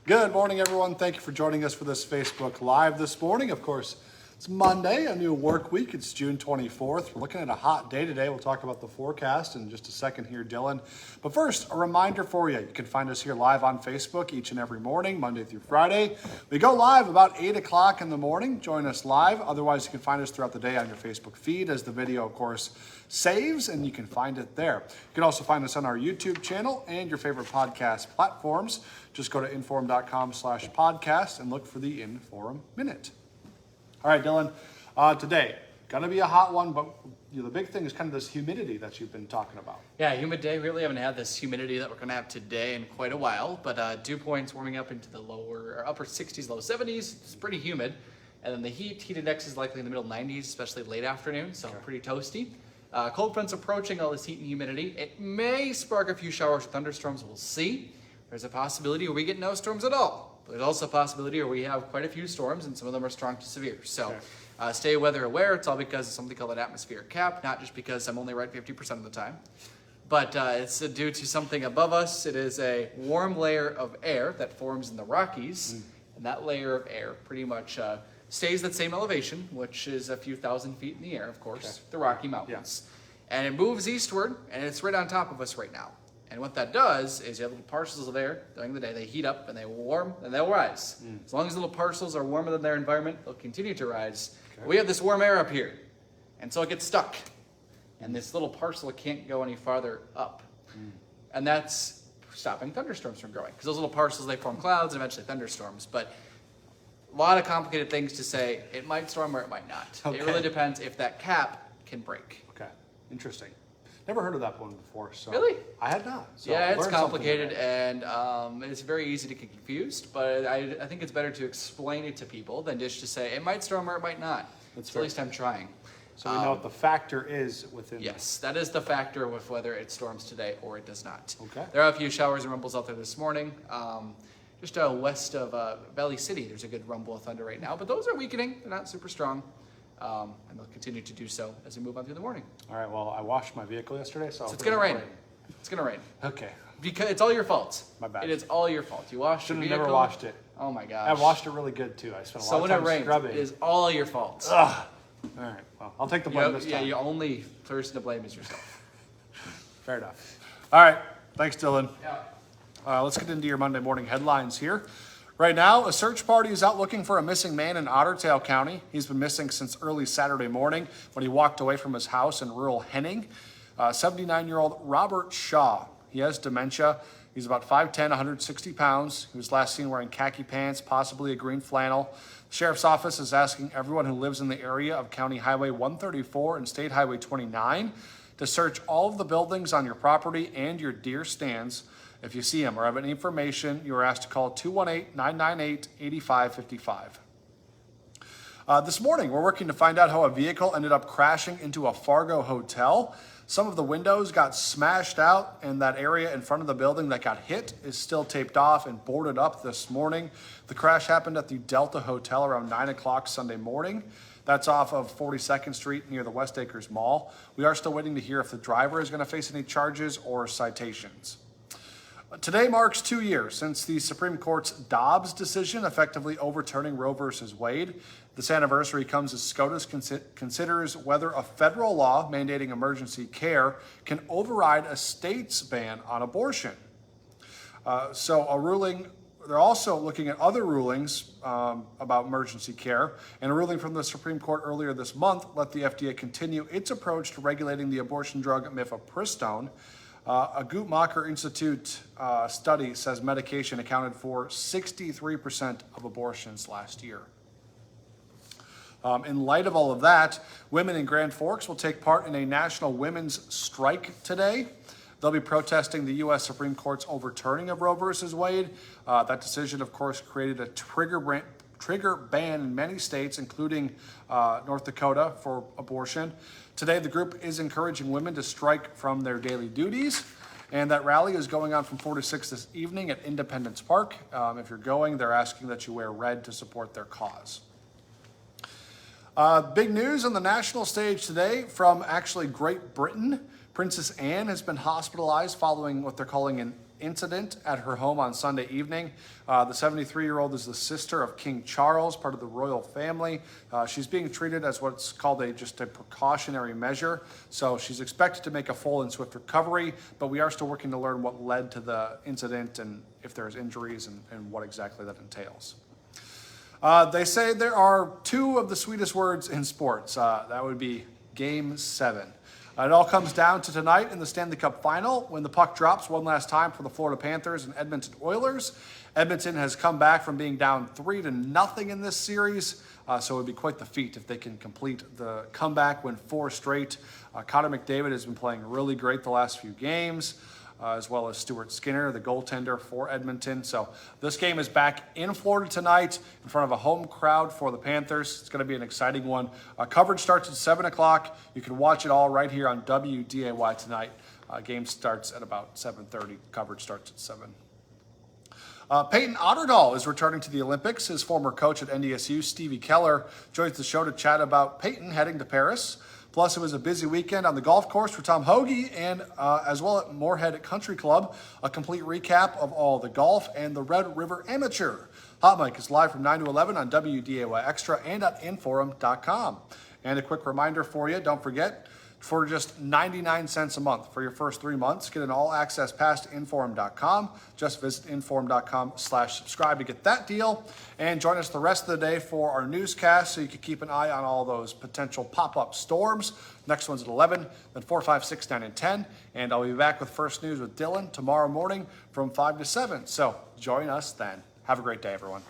Good morning, everyone. Thank you for joining us for this Facebook Live this morning. Of course, it's Monday, a new work week. It's June 24th. We're looking at a hot day today. We'll talk about the forecast in just a second here, Dillon. But first, a reminder for you. You can find us here live on Facebook each and every morning, Monday through Friday. We go live about 8 o'clock in the morning. Join us live. Otherwise, you can find us throughout the day on your Facebook feed as the video, of course, saves, and you can find it there. You can also find us on our YouTube channel and your favorite podcast platforms. Just go to inforum.com/podcast and look for the Inforum Minute. All right, Dillon, today, gonna be a hot one, but the big thing is kind of this humidity that you've been talking about. Yeah, humid day. We really haven't had this humidity that we're gonna have today in quite a while, but dew points warming up into the upper 60s, low 70s. It's pretty humid. And then the heat index is likely in the middle 90s, especially late afternoon, so pretty toasty. Cold front's approaching all this heat and humidity. It may spark a few showers or thunderstorms, we'll see. There's a possibility where we get no storms at all. But there's also a possibility where we have quite a few storms, and some of them are strong to severe. So stay weather aware. It's all because of something called an atmospheric cap, not just because I'm only right 50% of the time. But it's due to something above us. It is a warm layer of air that forms in the Rockies. And that layer of air pretty much stays that same elevation, which is a few thousand feet in the air, of course, the Rocky Mountains. Yeah. And it moves eastward, and it's right on top of us right now. And what that does is you have little parcels of air during the day. They heat up and they warm and they'll rise. As long as little parcels are warmer than their environment, they'll continue to rise. Okay. We have this warm air up here, and so it gets stuck. And this little parcel can't go any farther up. And that's stopping thunderstorms from growing. Because those little parcels, they form clouds and eventually thunderstorms. But a lot of complicated things to say. It might storm or it might not. Okay. It really depends if that cap can break. Okay, interesting. Never heard of that one before. So really? I had not. So yeah, it's complicated and it's very easy to get confused, but I think it's better to explain it to people than just to say it might storm or it might not. That's so at least I'm trying. So we know what the factor is within Yes, that is the factor with whether it storms today or it does not. Okay. There are a few showers and rumbles out there this morning. Just west of Valley City, there's a good rumble of thunder right now, but those are weakening. They're not super strong. And they'll continue to do so as we move on through the morning. All right, well, I washed my vehicle yesterday, so it's going to rain. It's going to rain. Okay. Because it's all your fault. My bad. It is all your fault. You washed your vehicle. Never washed it. Oh my gosh. I washed it really good too. I spent a lot of time scrubbing. So when it rains, it is all your fault. Ugh. All right, well, I'll take the blame this time. Yeah, your only person to blame is yourself. Fair enough. All right, thanks, Dillon. Yeah. Let's get into your Monday morning headlines here. Right now, a search party is out looking for a missing man in Otter County. He's been missing since early Saturday morning when he walked away from his house in rural Henning. 79-year-old Robert Shaw. He has dementia. He's about 5'10", 160 pounds. He was last seen wearing khaki pants, possibly a green flannel. The sheriff's office is asking everyone who lives in the area of County Highway 134 and State Highway 29 to search all of the buildings on your property and your deer stands. If you see him or have any information, you are asked to call 218-998-8555. This morning, we're working to find out how a vehicle ended up crashing into a Fargo hotel. Some of the windows got smashed out, and that area in front of the building that got hit is still taped off and boarded up this morning. The crash happened at the Delta Hotel around 9 o'clock Sunday morning. That's off of 42nd Street near the West Acres Mall. We are still waiting to hear if the driver is going to face any charges or citations. Today marks 2 years since the Supreme Court's Dobbs decision effectively overturning Roe v. Wade. This anniversary comes as SCOTUS considers whether a federal law mandating emergency care can override a state's ban on abortion. They're also looking at other rulings about emergency care, and a ruling from the Supreme Court earlier this month let the FDA continue its approach to regulating the abortion drug mifepristone. A Guttmacher Institute study says medication accounted for 63% of abortions last year. In light of all of that, women in Grand Forks will take part in a national women's strike today. They'll be protesting the U.S. Supreme Court's overturning of Roe v. Wade. That decision, of course, created a trigger ban in many states, including North Dakota, for abortion. Today, the group is encouraging women to strike from their daily duties, and that rally is going on from 4 to 6 this evening at Independence Park. If you're going, they're asking that you wear red to support their cause. Big news on the national stage today from actually Great Britain. Princess Anne has been hospitalized following what they're calling an incident at her home on Sunday evening. The 73-year-old is the sister of King Charles, part of the royal family. She's being treated as what's called just a precautionary measure. So she's expected to make a full and swift recovery, but we are still working to learn what led to the incident and if there's injuries and what exactly that entails. They say there are two of the sweetest words in sports. That would be Game 7. It all comes down to tonight in the Stanley Cup Final when the puck drops one last time for the Florida Panthers and Edmonton Oilers. Edmonton has come back from being down 3-0 in this series, so it would be quite the feat if they can complete the comeback, win 4 straight. Connor McDavid has been playing really great the last few games, as well as Stuart Skinner, the goaltender for Edmonton. So this game is back in Florida tonight in front of a home crowd for the Panthers. It's going to be an exciting one. Coverage starts at 7 o'clock. You can watch it all right here on WDAY tonight. Game starts at about 7:30. Coverage starts at 7. Peyton Otterdahl is returning to the Olympics. His former coach at NDSU, Stevie Keller, joins the show to chat about Peyton heading to Paris. Plus, it was a busy weekend on the golf course for Tom Hoagie and as well at Moorhead Country Club. A complete recap of all the golf and the Red River Amateur. Hot Mic is live from 9 to 11 on WDAY Extra and at Inforum.com. And a quick reminder for you, don't forget, for just 99 cents a month for your first 3 months, get an all-access pass to Inforum.com. Just visit Inforum.com/subscribe to get that deal. And join us the rest of the day for our newscast so you can keep an eye on all those potential pop-up storms. Next one's at 11, then 4, 5, 6, 9, and 10. And I'll be back with First News with Dillon tomorrow morning from 5 to 7. So join us then. Have a great day, everyone.